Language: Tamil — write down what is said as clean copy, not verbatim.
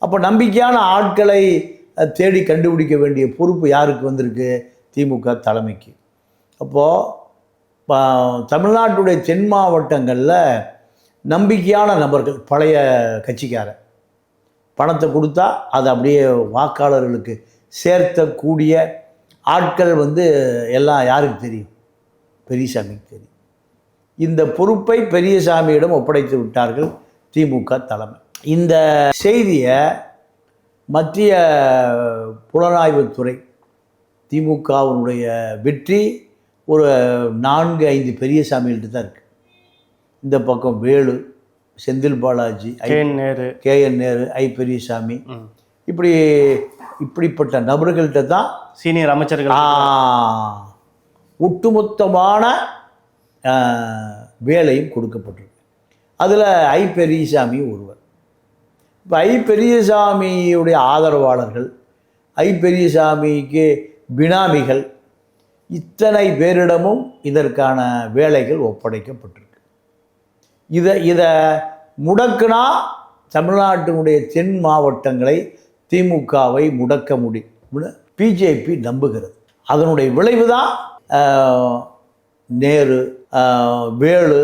அப்போ நம்பிக்கையான ஆட்களை தேடி கண்டுபிடிக்க வேண்டிய பொறுப்பு யாருக்கு வந்திருக்கு? திமுக தலைமைக்கு. அப்போது தமிழ்நாட்டுடைய தென் மாவட்டங்களில் நம்பிக்கையான நபர்கள், பழைய கட்சிக்காரர் பணத்தை கொடுத்தா அதை அப்படியே வாக்காளர்களுக்கு சேர்த்தக்கூடிய ஆட்கள் எல்லாம் யாருக்கு தெரியும்? பெரியசாமிக்கு தெரியும். இந்த பொறுப்பை பெரியசாமியிடம் ஒப்படைத்து விட்டார்கள் திமுக தலைமை. இந்த செய்தியை மத்திய புலனாய்வுத்துறை, திமுகவினுடைய வெற்றி ஒரு 4-5 பெரியசாமிகள்கிட்ட தான் இருக்குது. இந்த பக்கம் வேலு, செந்தில் பாலாஜி, KN நேரு, பெரியசாமி, இப்படிப்பட்ட நபர்கள்ட்ட தான் சீனியர் அமைச்சர்கள் ஒட்டுமொத்தமான வேலையும் கொடுக்கப்பட்டிருக்கு. அதில் பெரியசாமி ஒருவர். இப்போ பெரியசாமியுடைய ஆதரவாளர்கள், பெரியசாமிக்கு பினாமிகள், இத்தனை பேரிடமும் இதற்கான வேலைகள் ஒப்படைக்கப்பட்டிருக்கு. இதை முடக்குனா தமிழ்நாட்டினுடைய தென் மாவட்டங்களை, திமுகவை முடக்க முடியும் பிஜேபி நம்புகிறது. அதனுடைய விளைவு தான் நேரு, வேலு,